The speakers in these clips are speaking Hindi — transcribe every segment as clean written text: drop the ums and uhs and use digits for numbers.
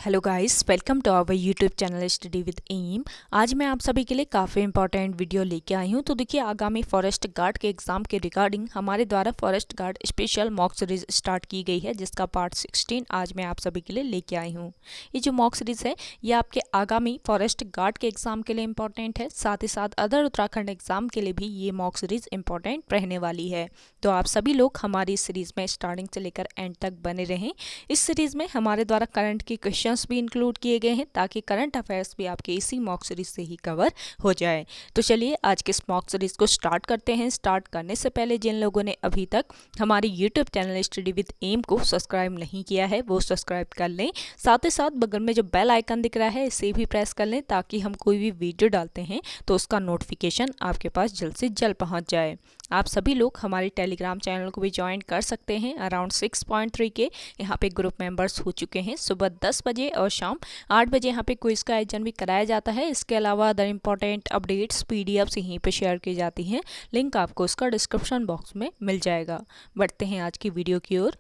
Hello guys, welcome to our YouTube channel study with M. आज मैं आप सभी के लिए काफ़ी इंपॉर्टेंट वीडियो लेके आई हूँ। तो देखिए, आगामी फॉरेस्ट गार्ड के एग्जाम के रिगार्डिंग हमारे द्वारा forest guard special mock series start की गई है, जिसका पार्ट 16 आज मैं आप सभी के लिए लेके आई हूँ। ये जो मॉक सीरीज है ये आपके आगामी फॉरेस्ट गार्ड के एग्जाम के लिए इंपॉर्टेंट है, साथ ही साथ अदर उत्तराखंड एग्जाम के लिए भी ये मॉक सीरीज इंपॉर्टेंट रहने वाली है। तो आप सभी लोग हमारी इस सीरीज में स्टार्टिंग से लेकर एंड तक बने रहें। इस सीरीज में हमारे द्वारा करंट की क्वेश्चंस भी इंक्लूड किए गए हैं, ताकि करंट अफेयर्स भी आपके इसी मॉक सीरीज से ही कवर हो जाए। तो चलिए आज के इस मॉक सीरीज को स्टार्ट करते हैं। स्टार्ट करने से पहले जिन लोगों ने अभी तक हमारे YouTube channel study with M को सब्सक्राइब नहीं किया है वो सब्सक्राइब कर लें। साथ ही साथ बगल में जो बेल आइकन दिख रहा है इसे भी प्रेस कर लें, ताकि हम कोई भी वीडियो डालते हैं तो उसका नोटिफिकेशन आपके पास जल्द से जल्द पहुंच जाए। आप सभी लोग हमारे टेलीग्राम चैनल को भी ज्वाइन कर सकते हैं। अराउंड 6.3 के यहाँ पे ग्रुप मेंबर्स हो चुके हैं। सुबह 10 बजे और शाम 8 बजे यहाँ पे क्विज का आयोजन भी कराया जाता है। इसके अलावा अदर इंपॉर्टेंट अपडेट्स पीडीएफ्स यहीं पे शेयर की जाती हैं। लिंक आपको उसका डिस्क्रिप्शन बॉक्स में मिल जाएगा। बढ़ते हैं आज की वीडियो की ओर।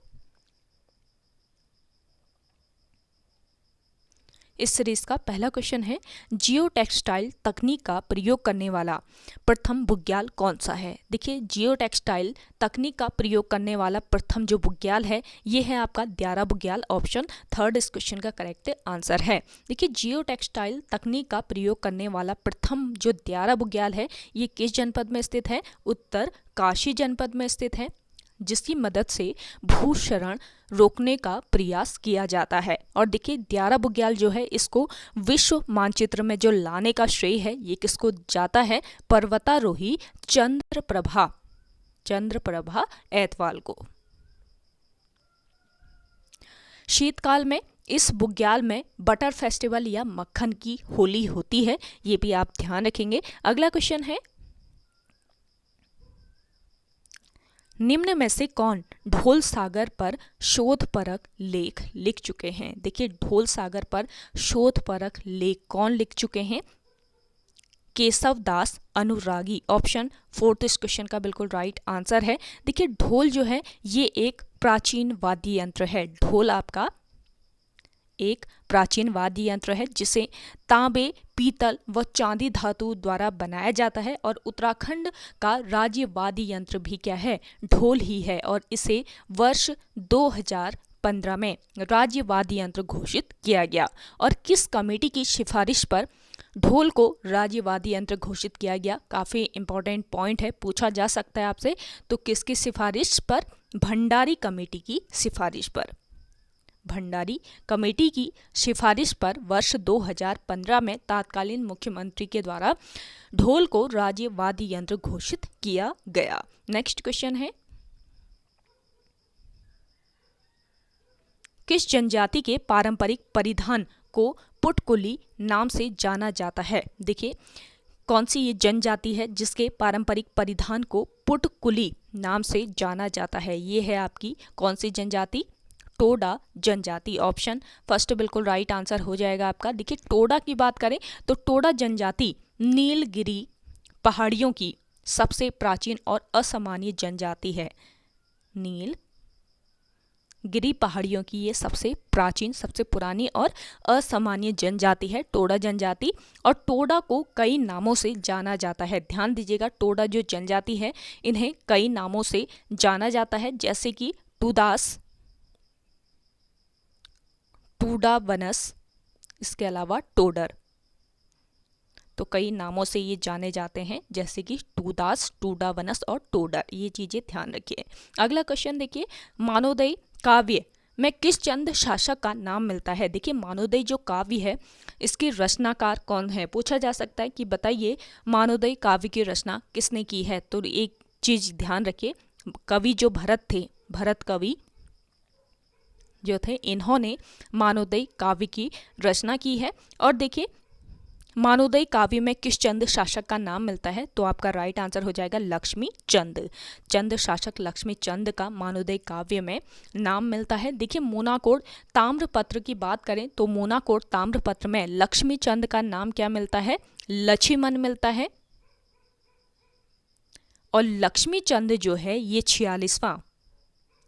इस सीरीज का पहला क्वेश्चन है, जियो टेक्सटाइल तकनीक का प्रयोग करने वाला प्रथम बुग्याल कौन सा है। देखिए, जियो टेक्सटाइल तकनीक का प्रयोग करने वाला प्रथम जो बुग्याल है ये है आपका द्यारा बुग्याल। ऑप्शन थर्ड इस क्वेश्चन का करेक्ट आंसर है। देखिए, जियो टेक्सटाइल तकनीक का प्रयोग करने वाला प्रथम जो द्यारा बुग्याल है ये किस जनपद में स्थित है? उत्तर काशी जनपद में स्थित है, जिसकी मदद से भूक्षरण रोकने का प्रयास किया जाता है। और देखिए, द्यारा बुग्याल जो है इसको विश्व मानचित्र में जो लाने का श्रेय है ये किसको जाता है? पर्वतारोही चंद्रप्रभा ऐतवाल को। शीतकाल में इस बुग्याल में बटर फेस्टिवल या मक्खन की होली होती है, ये भी आप ध्यान रखेंगे। अगला क्वेश्चन है, निम्न में से कौन ढोल सागर पर शोधपरक लेख लिख चुके हैं? देखिए, ढोल सागर पर शोधपरक लेख कौन लिख चुके हैं? केशव दास अनुरागी। ऑप्शन फोर्थ इस क्वेश्चन का बिल्कुल राइट आंसर है। देखिए, ढोल जो है ये एक प्राचीन वाद्य यंत्र है। ढोल आपका एक प्राचीन वाद्य यंत्र है जिसे तांबे, पीतल व चांदी धातु द्वारा बनाया जाता है। और उत्तराखंड का राज्य वाद्य यंत्र भी क्या है? ढोल ही है। और इसे वर्ष 2015 में राज्य वाद्य यंत्र घोषित किया गया। और किस कमेटी की सिफारिश पर ढोल को राज्य वाद्य यंत्र घोषित किया गया? काफ़ी इंपॉर्टेंट पॉइंट है, पूछा जा सकता है आपसे। तो किसकी सिफारिश पर? भंडारी कमेटी की सिफारिश पर। भंडारी कमेटी की सिफारिश पर वर्ष 2015 में तत्कालीन मुख्यमंत्री के द्वारा ढोल को राज्य वाद्य यंत्र घोषित किया गया। नेक्स्ट क्वेश्चन है, किस जनजाति के पारंपरिक परिधान को पुटकुली नाम से जाना जाता है? देखिए, कौन सी ये जनजाति है जिसके पारंपरिक परिधान को पुटकुली नाम से जाना जाता है? ये है आपकी कौन सी जनजाति? टोडा जनजाति। ऑप्शन फर्स्ट बिल्कुल राइट आंसर हो जाएगा आपका। देखिए, टोडा की बात करें तो टोडा जनजाति नीलगिरी पहाड़ियों की सबसे प्राचीन और असामान्य जनजाति है। नीलगिरी पहाड़ियों की ये सबसे प्राचीन, सबसे पुरानी और असामान्य जनजाति है टोडा जनजाति। और टोडा को कई नामों से जाना जाता है। ध्यान दीजिएगा, टोडा जो जनजाति है इन्हें कई नामों से जाना जाता है, जैसे कि टूदास, टूडा वनस, इसके अलावा टोडर। तो कई नामों से ये जाने जाते हैं, जैसे कि टूदास, टूडा वनस और टोडर। ये चीजें ध्यान रखिए। अगला क्वेश्चन देखिए, मानोदय काव्य में किस चंद शासक का नाम मिलता है? देखिए, मानोदय जो काव्य है इसके रचनाकार कौन है? पूछा जा सकता है कि बताइए मानोदय काव्य की रचना किसने की है। तो एक चीज ध्यान रखिए, कवि जो भरत थे, भरत कवि जो थे इन्होंने मानोदय काव्य की रचना की है। और देखिए, मानोदय काव्य में किस चंद शासक का नाम मिलता है? तो आपका राइट आंसर हो जाएगा लक्ष्मी चंद। चंद शासक लक्ष्मी चंद का मानोदय काव्य में नाम मिलता है। देखिए, मोनाकोट ताम्रपत्र की बात करें तो मोनाकोट ताम्रपत्र में लक्ष्मी चंद का नाम क्या मिलता है? लक्ष्मण मिलता है। और लक्ष्मी चंद जो है ये 46वां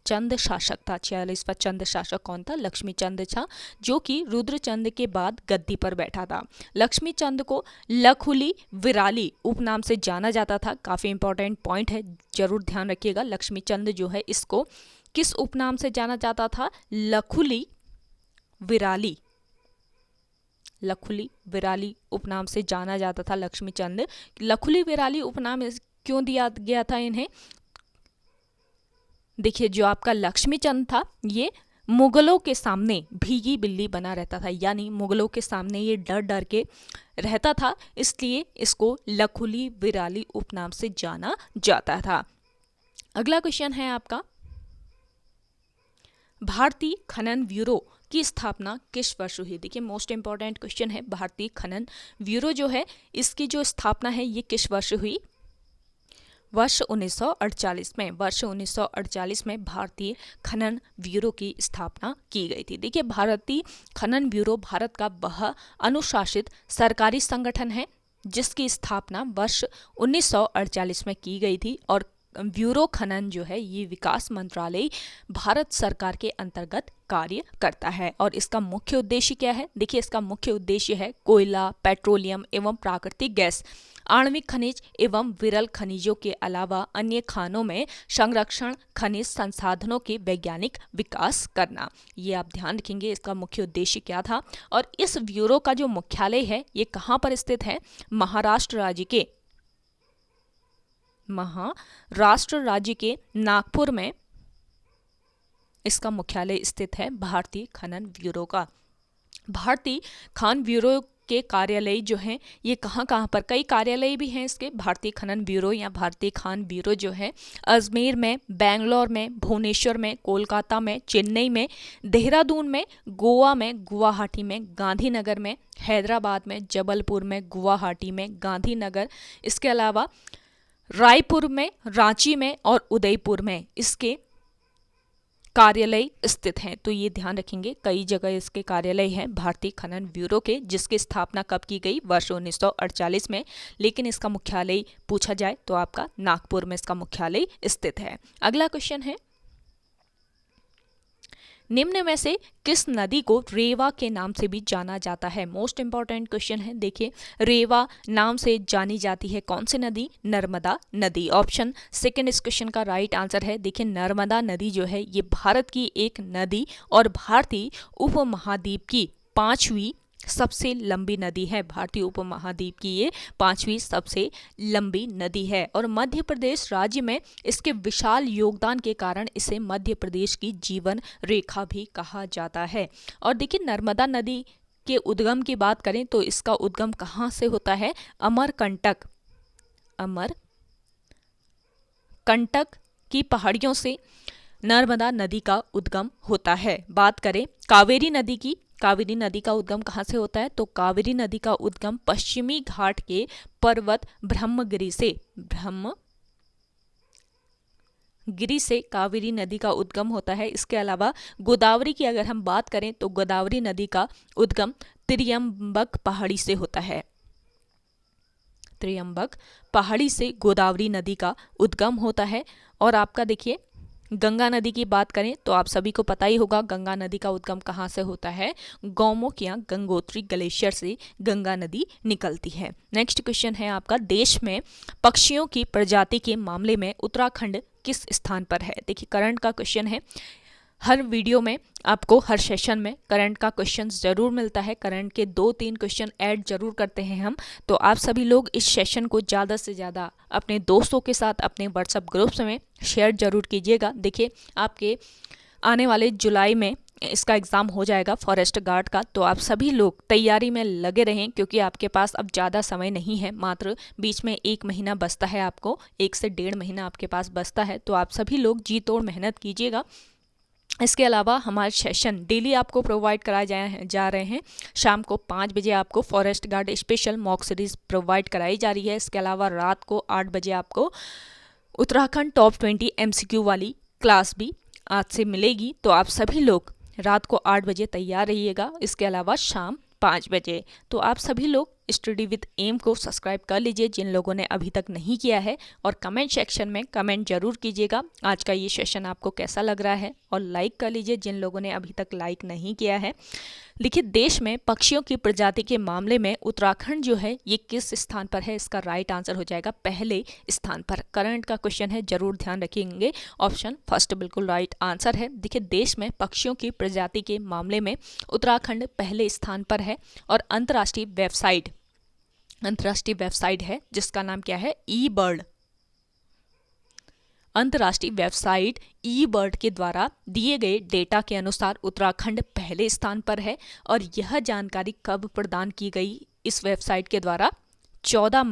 चंद शासक था? 46वां चंद शासक कौन था? लक्ष्मी चंद था, जो कि रुद्रचंद के बाद गद्दी पर बैठा था। लक्ष्मी चंद को लखुली विराली उपनाम से जाना जाता था। काफी इंपॉर्टेंट पॉइंट है, जरूर ध्यान रखिएगा। लक्ष्मी चंद जो है इसको किस उपनाम से जाना जाता था? लखुली विराली। लखुली विराली उपनाम से जाना जाता था लक्ष्मीचंद। लखुली विराली उपनाम क्यों दिया गया था इन्हें? देखिए, जो आपका लक्ष्मीचंद था ये मुगलों के सामने भीगी बिल्ली बना रहता था, यानी मुगलों के सामने ये डर डर के रहता था, इसलिए इसको लखुली विराली उपनाम से जाना जाता था। अगला क्वेश्चन है आपका, भारतीय खनन ब्यूरो की स्थापना किस वर्ष हुई? देखिए, मोस्ट इंपॉर्टेंट क्वेश्चन है। भारतीय खनन ब्यूरो जो है इसकी जो स्थापना है ये किस वर्ष हुई? वर्ष 1948 में। वर्ष 1948 में भारतीय खनन ब्यूरो की स्थापना की गई थी। देखिए, भारतीय खनन ब्यूरो भारत का वह अनुशासित सरकारी संगठन है जिसकी स्थापना वर्ष 1948 में की गई थी, और ब्यूरो खनन जो है ये विकास मंत्रालय भारत सरकार के अंतर्गत कार्य करता है। और इसका मुख्य उद्देश्य क्या है? देखिए, इसका मुख्य उद्देश्य है कोयला, पेट्रोलियम एवं प्राकृतिक गैस, आणविक खनिज एवं विरल खनिजों के अलावा अन्य खानों में संरक्षण, खनिज संसाधनों के वैज्ञानिक विकास करना। ये आप ध्यान रखेंगे, इसका मुख्य उद्देश्य क्या था। और इस ब्यूरो का जो मुख्यालय है ये कहाँ पर स्थित है? महाराष्ट्र राज्य के नागपुर में इसका मुख्यालय स्थित है, भारतीय खनन ब्यूरो का। भारतीय खान ब्यूरो के कार्यालय जो हैं ये कहाँ पर? कई कार्यालय भी हैं इसके। भारतीय खनन ब्यूरो या भारतीय खान ब्यूरो जो है अजमेर में, बेंगलोर में, भुवनेश्वर में, कोलकाता में, चेन्नई में, देहरादून में, गोवा में, गुवाहाटी में, गांधीनगर में, हैदराबाद में, जबलपुर में, गुवाहाटी में, गांधीनगर, इसके अलावा रायपुर में, रांची में और उदयपुर में इसके कार्यालय स्थित हैं। तो ये ध्यान रखेंगे, कई जगह इसके कार्यालय हैं भारतीय खनन ब्यूरो के, जिसकी स्थापना कब की गई? वर्ष 1948 में। लेकिन इसका मुख्यालय पूछा जाए तो आपका नागपुर में इसका मुख्यालय स्थित है। अगला क्वेश्चन है, निम्न में से किस नदी को रेवा के नाम से भी जाना जाता है? मोस्ट इंपॉर्टेंट क्वेश्चन है। देखिए, रेवा नाम से जानी जाती है कौन सी नदी? नर्मदा नदी। ऑप्शन सेकंड इस क्वेश्चन का राइट आंसर है। देखिए, नर्मदा नदी जो है ये भारत की एक नदी और भारतीय उपमहाद्वीप की 5वीं सबसे लंबी नदी है। भारतीय उपमहाद्वीप की ये 5वीं सबसे लंबी नदी है और मध्य प्रदेश राज्य में इसके विशाल योगदान के कारण इसे मध्य प्रदेश की जीवन रेखा भी कहा जाता है। और देखिए, नर्मदा नदी के उद्गम की बात करें तो इसका उद्गम कहाँ से होता है? अमरकंटक की पहाड़ियों से नर्मदा नदी का उद्गम होता है। बात करें कावेरी नदी की, कावेरी नदी का उद्गम कहाँ से होता है? तो कावेरी नदी का उद्गम पश्चिमी घाट के पर्वत ब्रह्मगिरि से कावेरी नदी का उद्गम होता है। इसके अलावा गोदावरी की अगर हम बात करें तो गोदावरी नदी का उद्गम त्रियंबक पहाड़ी से होता है। त्रियंबक पहाड़ी से गोदावरी नदी का उद्गम होता है। और आपका देखिए, गंगा नदी की बात करें तो आप सभी को पता ही होगा गंगा नदी का उद्गम कहाँ से होता है? गौमुख या गंगोत्री ग्लेशियर से गंगा नदी निकलती है। नेक्स्ट क्वेश्चन है आपका, देश में पक्षियों की प्रजाति के मामले में उत्तराखंड किस स्थान पर है? देखिए, करंट का क्वेश्चन है। हर वीडियो में आपको हर सेशन में करंट का क्वेश्चन जरूर मिलता है। करंट के 2-3 क्वेश्चन ऐड जरूर करते हैं हम। तो आप सभी लोग इस सेशन को ज़्यादा से ज़्यादा अपने दोस्तों के साथ अपने व्हाट्सएप ग्रुप्स में शेयर जरूर कीजिएगा। देखिए, आपके आने वाले जुलाई में इसका एग्ज़ाम हो जाएगा फॉरेस्ट गार्ड का, तो आप सभी लोग तैयारी में लगे रहें क्योंकि आपके पास अब ज़्यादा समय नहीं है। मात्र बीच में 1 महीना बचता है, आपको 1 से 1.5 महीना आपके पास बचता है। तो आप सभी लोग जी तोड़ मेहनत कीजिएगा। इसके अलावा हमारे सेशन डेली आपको प्रोवाइड कराए जा रहे हैं। शाम को 5 बजे आपको forest guard special mock series provide कराई जा रही है। इसके अलावा रात को 8 बजे आपको उत्तराखंड टॉप 20 MCQ वाली क्लास भी आज से मिलेगी। तो आप सभी लोग रात को 8 बजे तैयार रहिएगा। इसके अलावा शाम 5 बजे। तो आप सभी लोग स्टडी विद एम को सब्सक्राइब कर लीजिए जिन लोगों ने अभी तक नहीं किया है, और कमेंट सेक्शन में कमेंट जरूर कीजिएगा आज का ये सेशन आपको कैसा लग रहा है, और लाइक कर लीजिए जिन लोगों ने अभी तक लाइक नहीं किया है। देखिए, देश में पक्षियों की प्रजाति के मामले में उत्तराखंड जो है ये किस स्थान पर है? इसका राइट आंसर हो जाएगा पहले स्थान पर। करंट का क्वेश्चन है, जरूर ध्यान रखेंगे। ऑप्शन फर्स्ट बिल्कुल राइट आंसर है। देखिए, देश में पक्षियों की प्रजाति के मामले में उत्तराखंड पहले स्थान पर है। और अंतर्राष्ट्रीय वेबसाइट है जिसका नाम क्या है? ई बर्ड। अंतर्राष्ट्रीय वेबसाइट ई बर्ड के द्वारा दिए गए डेटा के अनुसार उत्तराखंड पहले स्थान पर है। और यह जानकारी कब प्रदान की गई इस वेबसाइट के द्वारा? 14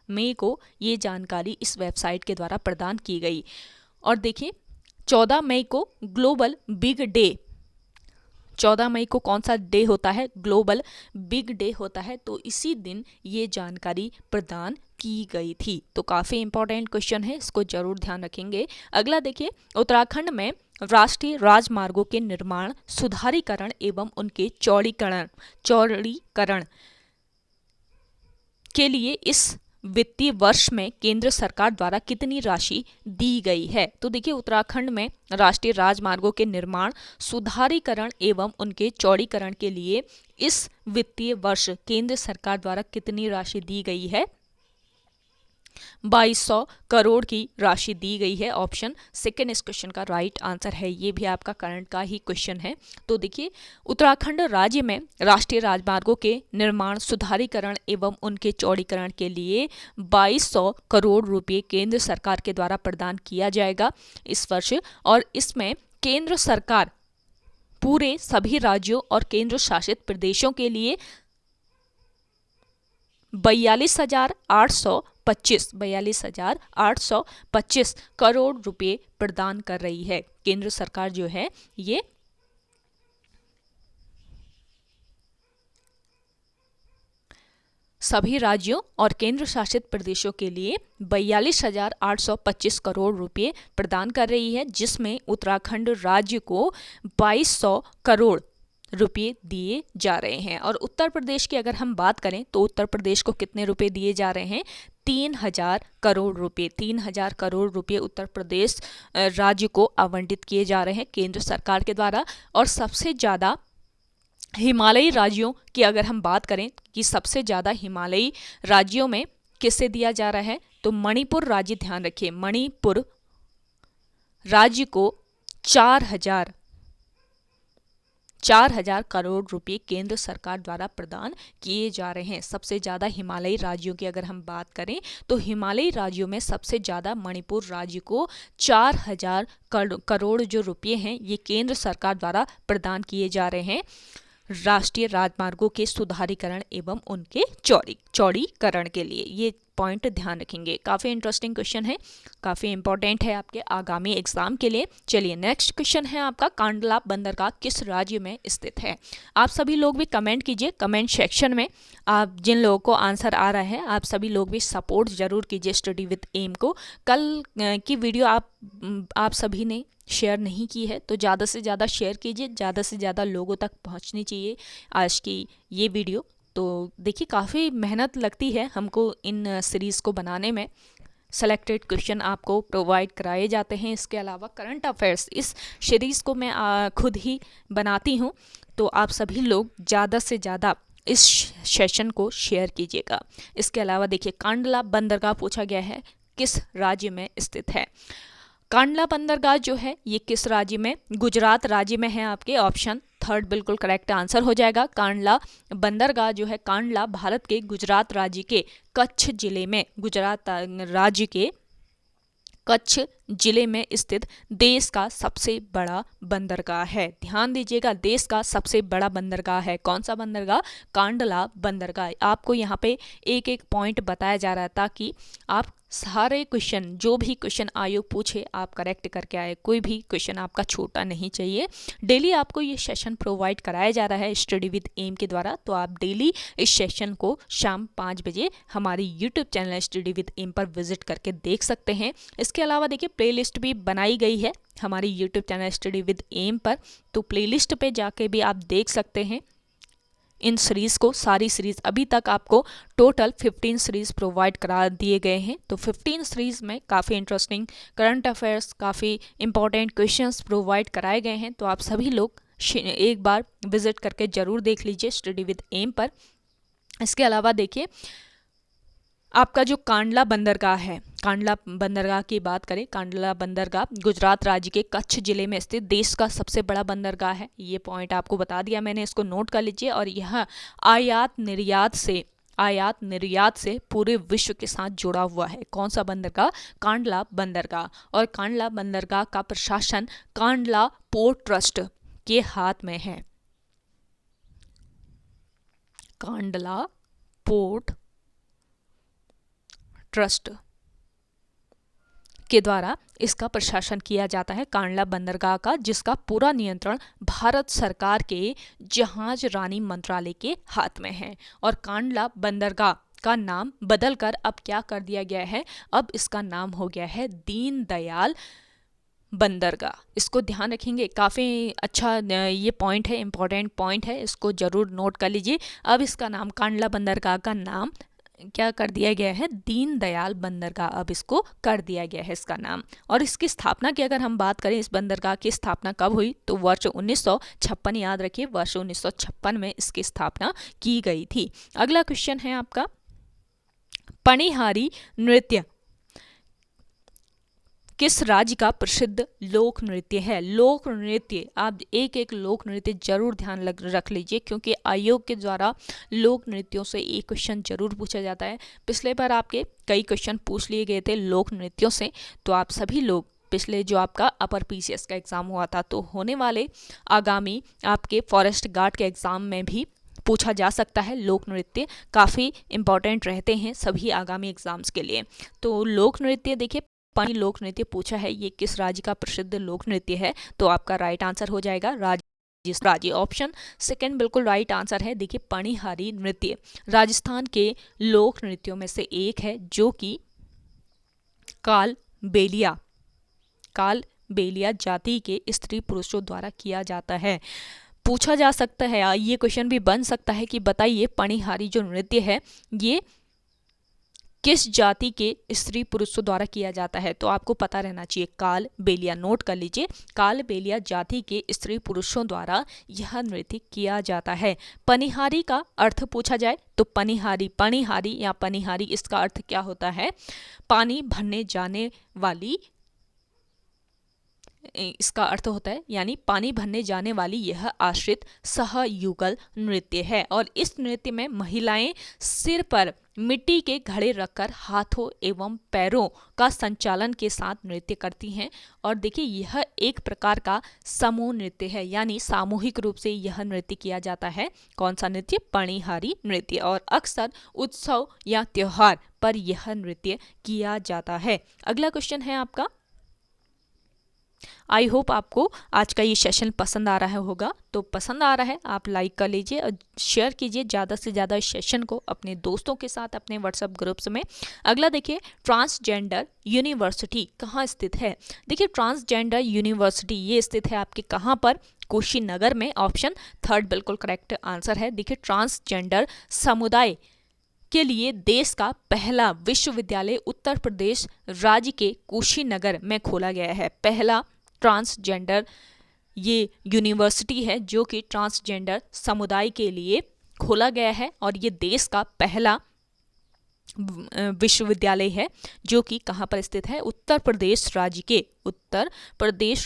मई को ये जानकारी इस वेबसाइट के द्वारा प्रदान की गई। और देखिए, 14 मई को ग्लोबल बिग डे, 14 मई को कौन सा डे होता है? ग्लोबल बिग डे होता है। तो इसी दिन ये जानकारी प्रदान की गई थी। तो काफ़ी इंपॉर्टेंट क्वेश्चन है, इसको जरूर ध्यान रखेंगे। अगला देखिए, उत्तराखंड में राष्ट्रीय राजमार्गों के निर्माण, सुधारीकरण एवं उनके चौड़ीकरण के लिए इस वित्तीय वर्ष में केंद्र सरकार द्वारा कितनी राशि दी गई है? तो देखिए, उत्तराखंड में राष्ट्रीय राजमार्गों के निर्माण, सुधारीकरण एवं उनके चौड़ीकरण के लिए इस वित्तीय वर्ष केंद्र सरकार द्वारा कितनी राशि दी गई है? 2200 करोड़ की राशि दी गई है। ऑप्शन सेकेंड इस क्वेश्चन का राइट आंसर है। ये भी आपका करंट का ही क्वेश्चन है। तो देखिए, उत्तराखंड राज्य में राष्ट्रीय राजमार्गों के निर्माण, सुधारीकरण एवं उनके चौड़ीकरण के लिए 2200 करोड़ रुपए केंद्र सरकार के द्वारा प्रदान किया जाएगा इस वर्ष। और इसमें केंद्र सरकार पूरे सभी राज्यों और केंद्र शासित प्रदेशों के लिए 42,825 करोड़ रुपए प्रदान कर रही है केंद्र सरकार जो है ये। सभी राज्यों और केंद्र शासित प्रदेशों के लिए 42,825 करोड़ रुपए प्रदान कर रही है, जिसमें उत्तराखंड राज्य को 2200 करोड़ रुपये दिए जा रहे हैं। और उत्तर प्रदेश की अगर हम बात करें तो उत्तर प्रदेश को कितने रुपए दिए जा रहे हैं? 3000 करोड़ रुपए। 3000 करोड़ रुपए उत्तर प्रदेश राज्य को आवंटित किए जा रहे हैं केंद्र सरकार के द्वारा। और सबसे ज़्यादा हिमालयी राज्यों की अगर हम बात करें कि सबसे ज़्यादा हिमालयी राज्यों में किससे दिया जा रहा है, तो मणिपुर राज्य, ध्यान रखिए, मणिपुर राज्य को 4,000 करोड़ रुपए केंद्र सरकार द्वारा प्रदान किए जा रहे हैं। सबसे ज़्यादा हिमालयी राज्यों की अगर हम बात करें तो हिमालयी राज्यों में सबसे ज़्यादा मणिपुर राज्य को 4,000 करोड़ जो रुपए हैं ये केंद्र सरकार द्वारा प्रदान किए जा रहे हैं राष्ट्रीय राजमार्गों के सुधारीकरण एवं उनके चौड़ीकरण के लिए। ये पॉइंट ध्यान रखेंगे। काफ़ी इंटरेस्टिंग क्वेश्चन है, काफ़ी इंपॉर्टेंट है आपके आगामी एग्जाम के लिए। चलिए, नेक्स्ट क्वेश्चन है आपका, कांडला बंदरगाह किस राज्य में स्थित है? आप सभी लोग भी कमेंट कीजिए कमेंट सेक्शन में। आप जिन लोगों को आंसर आ रहा है आप सभी लोग भी सपोर्ट जरूर कीजिए स्टडी विद एम को। कल की वीडियो आप सभी ने शेयर नहीं की है तो ज़्यादा से ज़्यादा शेयर कीजिए, ज़्यादा से ज़्यादा लोगों तक पहुंचनी चाहिए आज की ये वीडियो। तो देखिए, काफ़ी मेहनत लगती है हमको इन सीरीज़ को बनाने में। सेलेक्टेड क्वेश्चन आपको प्रोवाइड कराए जाते हैं। इसके अलावा करंट अफेयर्स इस सीरीज़ को मैं खुद ही बनाती हूँ। तो आप सभी लोग ज़्यादा से ज़्यादा इस सेशन को शेयर कीजिएगा। इसके अलावा देखिए, कांडला बंदरगाह पूछा गया है किस राज्य में स्थित है? कांडला बंदरगाह जो है ये किस राज्य में? गुजरात राज्य में है। आपके ऑप्शन थर्ड बिल्कुल करेक्ट आंसर हो जाएगा। कांडला बंदरगाह जो है, कांडला भारत के गुजरात राज्य के कच्छ जिले में, गुजरात राज्य के कच्छ जिले में स्थित देश का सबसे बड़ा बंदरगाह है। ध्यान दीजिएगा, देश का सबसे बड़ा बंदरगाह है। कौन सा बंदरगाह? कांडला बंदरगाह। आपको यहाँ पे एक एक पॉइंट बताया जा रहा है ताकि आप सारे क्वेश्चन, जो भी क्वेश्चन आयोग पूछे आप करेक्ट करके आए। कोई भी क्वेश्चन आपका छोटा नहीं चाहिए। डेली आपको ये सेशन प्रोवाइड कराया जा रहा है स्टडी विद एम के द्वारा। तो आप डेली इस सेशन को शाम 5 बजे हमारी YouTube channel study with M पर विजिट करके देख सकते हैं। इसके अलावा देखिए, प्लेलिस्ट भी बनाई गई है हमारी YouTube channel study with M पर। तो प्लेलिस्ट पे जाके भी आप देख सकते हैं इन सीरीज़ को, सारी सीरीज़ अभी तक आपको टोटल 15 सीरीज़ प्रोवाइड करा दिए गए हैं। तो 15 सीरीज़ में काफ़ी इंटरेस्टिंग करंट अफेयर्स, काफ़ी इंपॉर्टेंट क्वेश्चंस प्रोवाइड कराए गए हैं। तो आप सभी लोग एक बार विजिट करके ज़रूर देख लीजिए स्टडी विद एम पर। इसके अलावा देखिए, आपका जो कांडला बंदरगाह है, कांडला बंदरगाह की बात करें, कांडला बंदरगाह गुजरात राज्य के कच्छ जिले में स्थित देश का सबसे बड़ा बंदरगाह है। ये पॉइंट आपको बता दिया मैंने, इसको नोट कर लीजिए। और यह आयात निर्यात से पूरे विश्व के साथ जुड़ा हुआ है। कौन सा बंदरगाह? कांडला बंदरगाह। और कांडला बंदरगाह का प्रशासन कांडला पोर्ट ट्रस्ट के हाथ में है। कांडला पोर्ट ट्रस्ट के द्वारा इसका प्रशासन किया जाता है, कांडला बंदरगाह का, जिसका पूरा नियंत्रण भारत सरकार के जहाज रानी मंत्रालय के हाथ में है। और कांडला बंदरगाह का नाम बदलकर अब क्या कर दिया गया है? अब इसका नाम हो गया है दीनदयाल बंदरगाह। इसको ध्यान रखेंगे, काफ़ी अच्छा ये पॉइंट है, इंपॉर्टेंट पॉइंट है, इसको जरूर नोट कर लीजिए। अब इसका नाम, कांडला बंदरगाह का नाम क्या कर दिया गया है? दीनदयाल बंदरगाह अब इसको कर दिया गया है इसका नाम। और इसकी स्थापना की अगर हम बात करें, इस बंदरगाह की स्थापना कब हुई? तो वर्ष 1956, याद रखिए, वर्ष 1956 में इसकी स्थापना की गई थी। अगला क्वेश्चन है आपका, पनिहारी नृत्य किस राज्य का प्रसिद्ध लोक नृत्य है? लोक नृत्य, आप एक एक लोक नृत्य जरूर ध्यान रख लीजिए, क्योंकि आयोग के द्वारा लोक नृत्यों से एक क्वेश्चन जरूर पूछा जाता है। पिछले बार आपके कई क्वेश्चन पूछ लिए गए थे लोक नृत्यों से। तो आप सभी लोग, पिछले जो आपका अपर पीसीएस का एग्जाम हुआ था, तो होने वाले आगामी आपके फॉरेस्ट गार्ड के एग्जाम में भी पूछा जा सकता है। लोक नृत्य काफ़ी इंपॉर्टेंट रहते हैं सभी आगामी एग्जाम्स के लिए। तो लोक नृत्य देखिए, लोक नृत्य पूछा है, ये किस राज्य का प्रसिद्ध लोक नृत्य है? तो आपका राइट आंसर हो जाएगा राज्य। ऑप्शन सेकंड बिल्कुल राइट आंसर है। देखिए, पनिहारी नृत्य राजस्थान के लोक नृत्यों में से एक है, जो कि काल बेलिया जाति के स्त्री पुरुषों द्वारा किया जाता है। पूछा जा सकता है, ये क्वेश्चन भी बन सकता है कि बताइए, पनिहारी जो नृत्य है ये किस जाति के स्त्री पुरुषों द्वारा किया जाता है? तो आपको पता रहना चाहिए, काल बेलिया, नोट कर लीजिए, काल बेलिया जाति के स्त्री पुरुषों द्वारा यह नृत्य किया जाता है। पनिहारी का अर्थ पूछा जाए तो पनिहारी या पनिहारी, इसका अर्थ क्या होता है? पानी भरने जाने वाली, इसका अर्थ होता है, यानी पानी भरने जाने वाली यह आश्रित सहयुगल नृत्य है। और इस नृत्य में महिलाएं सिर पर मिट्टी के घड़े रखकर हाथों एवं पैरों का संचालन के साथ नृत्य करती हैं। और देखिए, यह एक प्रकार का समूह नृत्य है, यानी सामूहिक रूप से यह नृत्य किया जाता है। कौन सा नृत्य? पनिहारी नृत्य। और अक्सर उत्सव या त्योहार पर यह नृत्य किया जाता है। अगला क्वेश्चन है आपका, आई होप आपको आज का ये सेशन पसंद आ रहा होगा। तो पसंद आ रहा है आप लाइक कर लीजिए और शेयर कीजिए ज़्यादा से ज़्यादा इस सेशन को अपने दोस्तों के साथ, अपने व्हाट्सएप ग्रुप्स में। अगला देखिए, ट्रांसजेंडर यूनिवर्सिटी कहाँ स्थित है? देखिए, ट्रांसजेंडर यूनिवर्सिटी ये स्थित है आपके कहाँ पर? कुशीनगर में। ऑप्शन थर्ड बिल्कुल करेक्ट आंसर है। देखिए, ट्रांसजेंडर समुदाय के लिए देश का पहला विश्वविद्यालय उत्तर प्रदेश राज्य के कुशीनगर में खोला गया है। पहला ट्रांसजेंडर ये यूनिवर्सिटी है जो कि ट्रांसजेंडर समुदाय के लिए खोला गया है, और ये देश का पहला विश्वविद्यालय है जो कि कहाँ पर स्थित है? उत्तर प्रदेश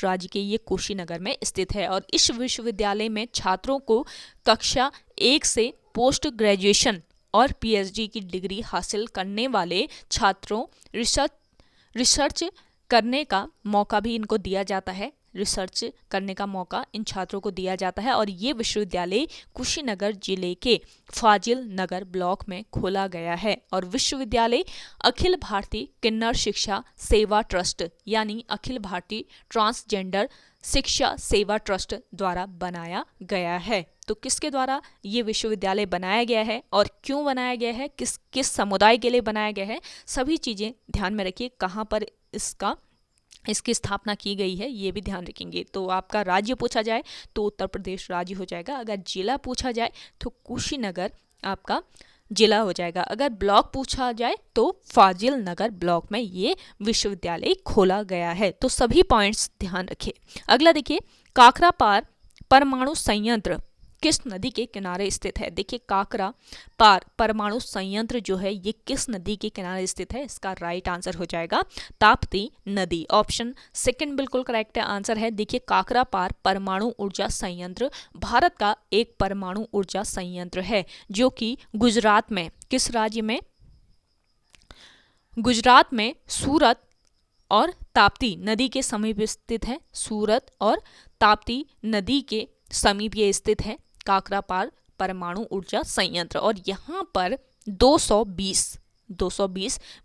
राज्य के ये कुशीनगर में स्थित है। और इस विश्वविद्यालय में छात्रों को कक्षा 1 से पोस्ट ग्रेजुएशन और पीएचडी की डिग्री हासिल करने वाले छात्रों रिसर्च करने का मौका भी इनको दिया जाता है। रिसर्च करने का मौका इन छात्रों को दिया जाता है। और ये विश्वविद्यालय कुशीनगर जिले के फाजिल नगर ब्लॉक में खोला गया है। और विश्वविद्यालय अखिल भारतीय किन्नर शिक्षा सेवा ट्रस्ट, यानी अखिल भारतीय ट्रांसजेंडर शिक्षा सेवा ट्रस्ट द्वारा बनाया गया है। तो किसके द्वारा ये विश्वविद्यालय बनाया गया है और क्यों बनाया गया है, किस समुदाय के लिए बनाया गया है, सभी चीज़ें ध्यान में रखिए। कहाँ पर इसका इसकी स्थापना की गई है, ये भी ध्यान रखेंगे। तो आपका राज्य पूछा जाए तो उत्तर प्रदेश राज्य हो जाएगा। अगर जिला पूछा जाए तो कुशीनगर आपका जिला हो जाएगा। अगर ब्लॉक पूछा जाए तो फाजिल नगर ब्लॉक में ये विश्वविद्यालय खोला गया है। तो सभी पॉइंट्स ध्यान रखें। अगला देखिए, काकरा पार परमाणु संयंत्र किस नदी के किनारे स्थित है? देखिए, काकरा पार परमाणु संयंत्र जो है ये किस नदी के किनारे स्थित है? इसका राइट आंसर हो जाएगा ताप्ती नदी। ऑप्शन सेकंड बिल्कुल करेक्ट आंसर है। देखिए, काकरा पार परमाणु ऊर्जा संयंत्र भारत का एक परमाणु ऊर्जा संयंत्र है जो कि गुजरात में, किस राज्य में? गुजरात में सूरत और ताप्ती नदी के समीप स्थित है। सूरत और ताप्ती नदी के समीप ये स्थित है काकरा पार परमाणु ऊर्जा संयंत्र। और यहाँ पर 220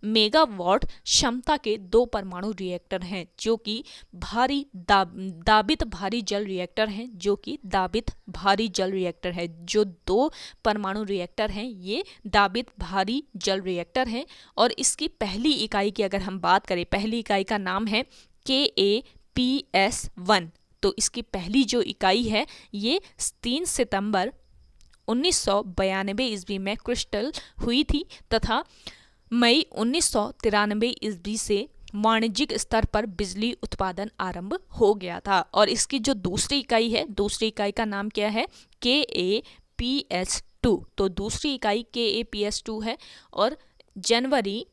मेगावाट क्षमता के 2 परमाणु रिएक्टर हैं जो कि दाबित भारी जल रिएक्टर हैं, जो कि दाबित भारी जल रिएक्टर है। जो 2 परमाणु रिएक्टर हैं ये दाबित भारी जल रिएक्टर हैं। और इसकी पहली इकाई की अगर हम बात करें, पहली इकाई का नाम है KAPS-1। तो इसकी पहली जो इकाई है ये 3 सितंबर 1992 ईस्वी में क्रिस्टल हुई थी तथा मई 1993 ईस्वी से वाणिज्यिक स्तर पर बिजली उत्पादन आरंभ हो गया था। और इसकी जो दूसरी इकाई है, दूसरी इकाई का नाम क्या है? KAPS-2। तो दूसरी इकाई KAPS-2 है और जनवरी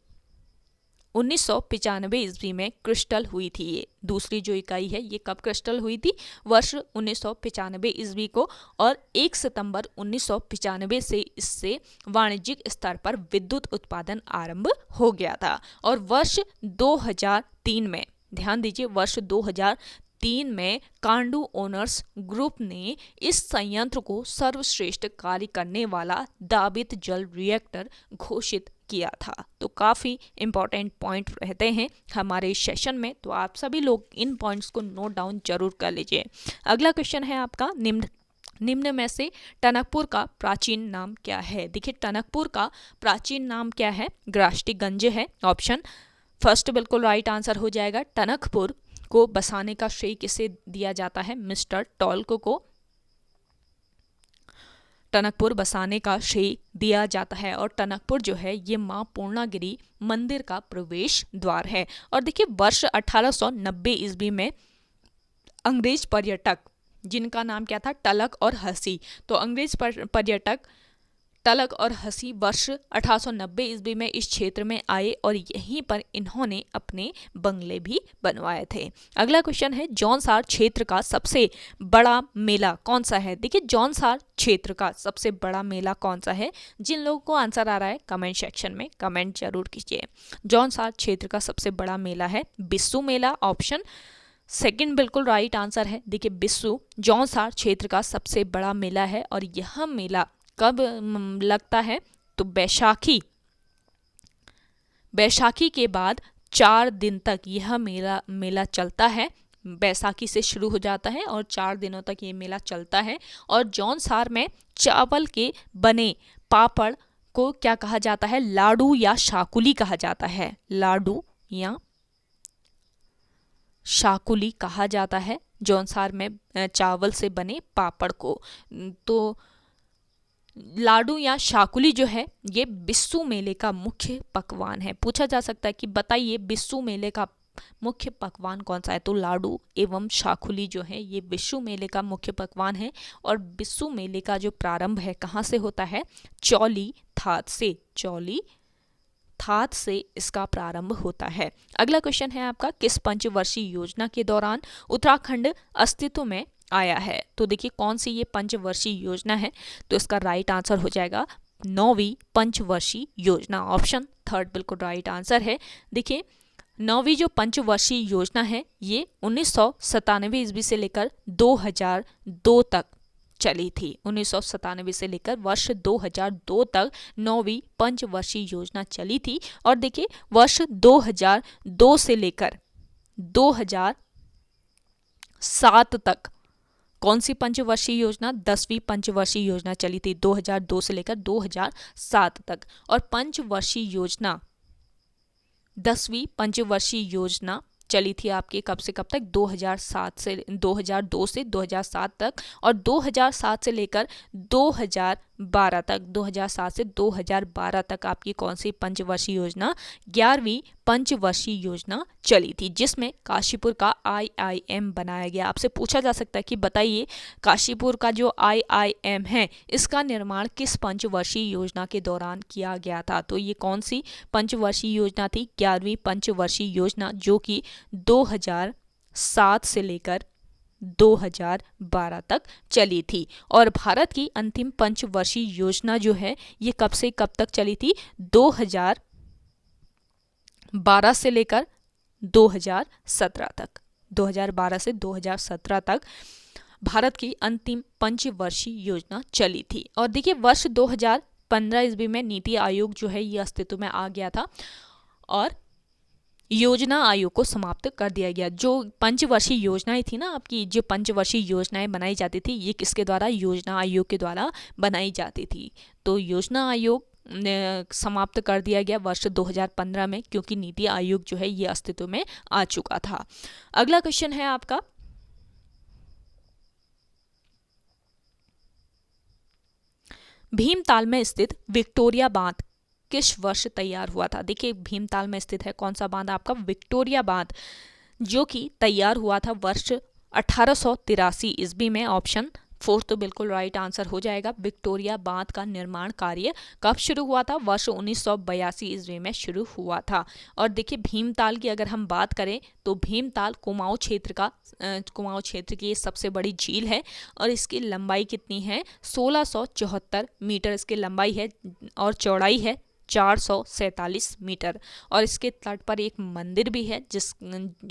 1995 ईस्वी में क्रिस्टल हुई थी। ये दूसरी जो इकाई है ये कब क्रिस्टल हुई थी? वर्ष 1995 ईस्वी को। और 1 सितंबर 1995 से इससे वाणिज्यिक स्तर पर विद्युत उत्पादन आरंभ हो गया था। और वर्ष 2003 में, ध्यान दीजिए, वर्ष 2003 में कांडू ओनर्स ग्रुप ने इस संयंत्र को सर्वश्रेष्ठ कार्य करने वाला दाबित जल रिएक्टर घोषित किया था। तो काफ़ी इंपॉर्टेंट पॉइंट रहते हैं हमारे सेशन में, तो आप सभी लोग इन पॉइंट्स को नोट डाउन जरूर कर लीजिए। अगला क्वेश्चन है आपका, निम्न में से टनकपुर का प्राचीन नाम क्या है? देखिए, टनकपुर का प्राचीन नाम क्या है? ग्राष्टीगंज है। ऑप्शन फर्स्ट बिल्कुल राइट आंसर हो जाएगा। टनकपुर को बसाने का श्रेय किसे दिया जाता है? मिस्टर टॉल्क को टनकपुर बसाने का श्रेय दिया जाता है। और टनकपुर जो है ये मां पूर्णागिरी मंदिर का प्रवेश द्वार है। और देखिए, वर्ष 1890 ईस्वी में अंग्रेज पर्यटक जिनका नाम क्या था? टलक और हसी। तो अंग्रेज पर्यटक टलक और हसी वर्ष 1890 ईस्वी में इस क्षेत्र में आए और यहीं पर इन्होंने अपने बंगले भी बनवाए थे। अगला क्वेश्चन है, जौनसार क्षेत्र का सबसे बड़ा मेला कौन सा है? देखिए, जौनसार क्षेत्र का सबसे बड़ा मेला कौन सा है? जिन लोगों को आंसर आ रहा है कमेंट सेक्शन में कमेंट जरूर कीजिए। जौनसार क्षेत्र का सबसे बड़ा मेला है बिस्सू मेला। ऑप्शन सेकंड बिल्कुल राइट आंसर है। देखिए, बिस्सू जौनसार क्षेत्र का सबसे बड़ा मेला है और यह मेला कब लगता है? तो बैसाखी के बाद 4 दिन तक यह मेला चलता है। बैसाखी से शुरू हो जाता है और 4 दिनों तक ये मेला चलता है। और जौनसार में चावल के बने पापड़ को क्या कहा जाता है? लाडू या शाकुली कहा जाता है। लाडू या शाकुली कहा जाता है जौनसार में चावल से बने पापड़ को। तो लाडू या शाकुली जो है ये बिस्सू मेले का मुख्य पकवान है। पूछा जा सकता है कि बताइए बिस्सू मेले का मुख्य पकवान कौन सा है? तो लाडू एवं शाकुली जो है ये बिस्सू मेले का मुख्य पकवान है। और बिस्सू मेले का जो प्रारंभ है कहाँ से होता है? चौली थात से। चौली थात से इसका प्रारंभ होता है। अगला क्वेश्चन है आपका, किस पंचवर्षीय योजना के दौरान उत्तराखंड अस्तित्व में आया है? तो देखिए, कौन सी ये पंचवर्षीय योजना है? तो इसका राइट आंसर हो जाएगा 9वीं पंचवर्षीय योजना। ऑप्शन थर्ड बिल्कुल राइट आंसर है। देखिए, 9वीं जो पंचवर्षीय योजना है ये 1997 ईस्वी से लेकर 2002 तक चली थी। 1997 से लेकर वर्ष 2002 तक 9वीं पंचवर्षीय योजना चली थी। और देखिए, वर्ष 2002 से लेकर 2007 तक कौन सी पंचवर्षीय योजना? 10वीं पंचवर्षीय योजना चली थी 2002 से लेकर 2007 तक। और पंचवर्षीय योजना 10वीं पंचवर्षीय योजना चली थी आपकी कब से कब तक, 2002 से 2007 तक, और 2007 से लेकर 2012 तक, 2007 से 2012 तक आपकी कौन सी पंचवर्षीय योजना, 11वीं पंचवर्षीय योजना चली थी, जिसमें काशीपुर का IIM बनाया गया। आपसे पूछा जा सकता है कि बताइए काशीपुर का जो IIM है इसका निर्माण किस पंचवर्षीय योजना के दौरान किया गया था। तो ये कौन सी पंचवर्षीय योजना थी, 11वीं पंचवर्षीय योजना, जो कि 2007 से लेकर 2012 तक चली थी। और भारत की अंतिम पंचवर्षीय योजना जो है ये कब से कब तक चली थी, 2012 से लेकर 2017 तक, 2012 से 2017 तक भारत की अंतिम पंचवर्षीय योजना चली थी। और देखिए वर्ष 2015 ईस्वी में नीति आयोग जो है ये अस्तित्व में आ गया था और योजना आयोग को समाप्त कर दिया गया। जो पंचवर्षीय योजनाएं थी ना आपकी, जो पंचवर्षीय योजनाएं बनाई जाती थी ये किसके द्वारा, योजना आयोग के द्वारा बनाई जाती थी। तो योजना आयोग समाप्त कर दिया गया वर्ष 2015 में, क्योंकि नीति आयोग जो है ये अस्तित्व में आ चुका था। अगला क्वेश्चन है आपका, भीमताल में स्थित विक्टोरिया बांध किस वर्ष तैयार हुआ था। देखिए भीमताल में स्थित है कौन सा बांध आपका, विक्टोरिया बांध, जो कि तैयार हुआ था वर्ष 1883 ईस्वी में। ऑप्शन 4 तो बिल्कुल राइट आंसर हो जाएगा। विक्टोरिया बांध का निर्माण कार्य कब शुरू हुआ था, वर्ष 1982 ईस्वी में शुरू हुआ था। और देखिए भीमताल की अगर हम बात करें तो भीमताल कुमाऊं क्षेत्र की सबसे बड़ी झील है और इसकी लंबाई कितनी है, 1674 मीटर इसकी लंबाई है और चौड़ाई है 447 मीटर। और इसके तट पर एक मंदिर भी है,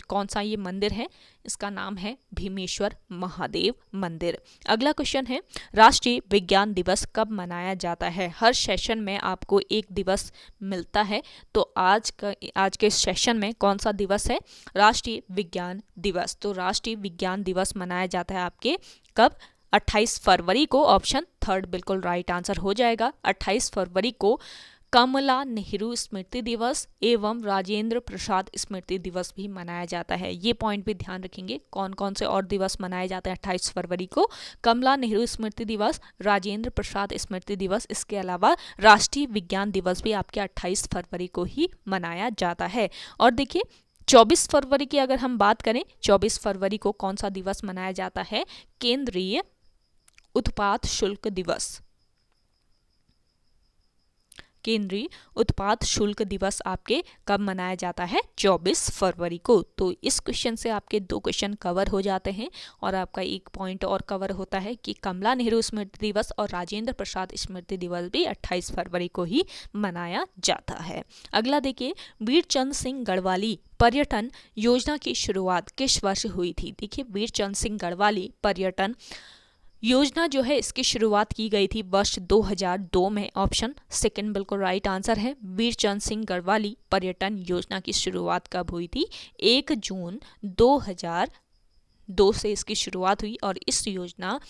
कौन सा ये मंदिर है, इसका नाम है भीमेश्वर महादेव मंदिर। अगला क्वेश्चन है, राष्ट्रीय विज्ञान दिवस कब मनाया जाता है। हर सेशन में आपको एक दिवस मिलता है, तो आज के सेशन में कौन सा दिवस है, राष्ट्रीय विज्ञान दिवस। तो राष्ट्रीय विज्ञान दिवस मनाया जाता है आपके कब, 28 फरवरी को। ऑप्शन 3 बिल्कुल राइट आंसर हो जाएगा। 28 फरवरी को कमला नेहरू स्मृति दिवस एवं राजेंद्र प्रसाद स्मृति दिवस भी मनाया जाता है। ये पॉइंट भी ध्यान रखेंगे, कौन कौन से और दिवस मनाए जाते हैं 28 फरवरी को, कमला नेहरू स्मृति दिवस, राजेंद्र प्रसाद स्मृति दिवस, इसके अलावा राष्ट्रीय विज्ञान दिवस भी आपके 28 फरवरी को ही मनाया जाता है। और देखिए 24 फरवरी की अगर हम बात करें, 24 फरवरी को कौन सा दिवस मनाया जाता है, केंद्रीय उत्पाद शुल्क दिवस। केंद्रीय उत्पाद शुल्क दिवस आपके कब मनाया जाता है, 24 फरवरी को। तो इस क्वेश्चन से आपके 2 क्वेश्चन कवर हो जाते हैं और आपका एक पॉइंट और कवर होता है कि कमला नेहरू स्मृति दिवस और राजेंद्र प्रसाद स्मृति दिवस भी 28 फरवरी को ही मनाया जाता है। अगला देखिए, वीरचंद सिंह गढ़वाली पर्यटन योजना की शुरुआत किस वर्ष हुई थी। देखिए वीरचंद सिंह गढ़वाली पर्यटन योजना जो है इसकी शुरुआत की गई थी वर्ष 2002 में। ऑप्शन 2 बिल्कुल राइट आंसर है। वीरचंद सिंह गढ़वाली पर्यटन योजना की शुरुआत कब हुई थी, 1 जून 2002 से इसकी शुरुआत हुई और इस योजना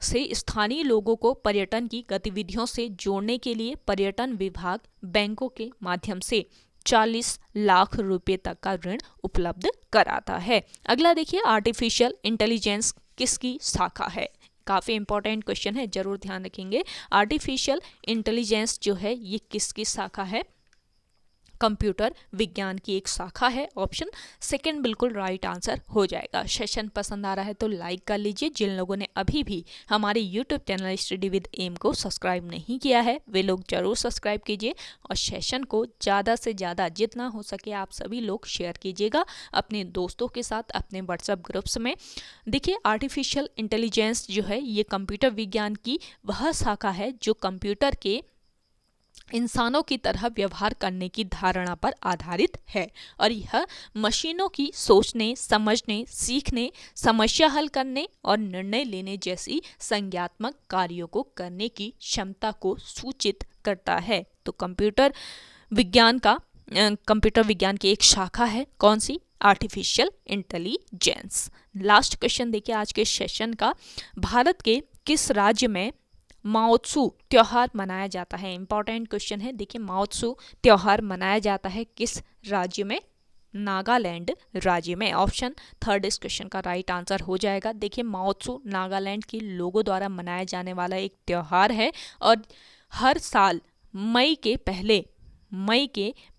से स्थानीय लोगों को पर्यटन की गतिविधियों से जोड़ने के लिए पर्यटन विभाग बैंकों के माध्यम से 40 लाख रुपए तक का ऋण उपलब्ध कराता है। अगला देखिए, आर्टिफिशियल इंटेलिजेंस किसकी शाखा है। काफ़ी इंपॉर्टेंट क्वेश्चन है, जरूर ध्यान रखेंगे। आर्टिफिशियल इंटेलिजेंस जो है ये किसकी शाखा है, कंप्यूटर विज्ञान की एक शाखा है। ऑप्शन 2 बिल्कुल राइट आंसर हो जाएगा। सेशन पसंद आ रहा है तो लाइक कर लीजिए। जिन लोगों ने अभी भी हमारे YouTube channel study with M को सब्सक्राइब नहीं किया है वे लोग जरूर सब्सक्राइब कीजिए और सेशन को ज़्यादा से ज़्यादा जितना हो सके आप सभी लोग शेयर कीजिएगा अपने दोस्तों के साथ, अपने व्हाट्सएप ग्रुप्स में। देखिए आर्टिफिशियल इंटेलिजेंस जो है ये कंप्यूटर विज्ञान की वह शाखा है जो कंप्यूटर के इंसानों की तरह व्यवहार करने की धारणा पर आधारित है और यह मशीनों की सोचने, समझने, सीखने, समस्या हल करने और निर्णय लेने जैसी संज्ञानात्मक कार्यों को करने की क्षमता को सूचित करता है। तो कंप्यूटर विज्ञान की एक शाखा है, कौन सी, आर्टिफिशियल इंटेलिजेंस। लास्ट क्वेश्चन देखिए आज के सेशन का, भारत के किस राज्य में महोत्सव त्योहार मनाया जाता है। इंपॉर्टेंट क्वेश्चन है। देखिए महोत्सव त्योहार मनाया जाता है किस राज्य में, नागालैंड राज्य में। ऑप्शन थर्ड इस क्वेश्चन का राइट आंसर हो जाएगा। देखिए महोत्सव नागालैंड के लोगों द्वारा मनाया जाने वाला एक त्यौहार है और हर साल मई के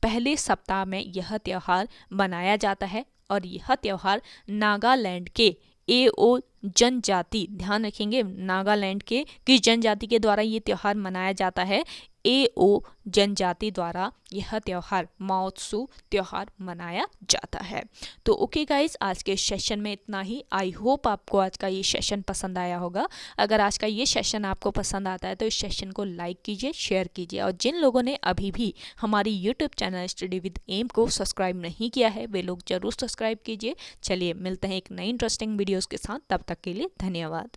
पहले सप्ताह में यह त्यौहार मनाया जाता है और यह त्यौहार नागालैंड के एओ जनजाति, ध्यान रखेंगे नागालैंड के किस जनजाति के द्वारा ये त्यौहार मनाया जाता है, एओ जनजाति द्वारा यह त्यौहार महोत्सव त्यौहार मनाया जाता है। तो ओके गाइस, आज के सेशन में इतना ही। आई होप आपको आज का ये सेशन पसंद आया होगा। अगर आज का ये सेशन आपको पसंद आता है तो इस सेशन को लाइक कीजिए, शेयर कीजिए और जिन लोगों ने अभी भी हमारी YouTube channel study with M को सब्सक्राइब नहीं किया है वे लोग जरूर सब्सक्राइब कीजिए। चलिए मिलते हैं एक नई इंटरेस्टिंग वीडियोज़ के साथ, तब तक के लिए धन्यवाद।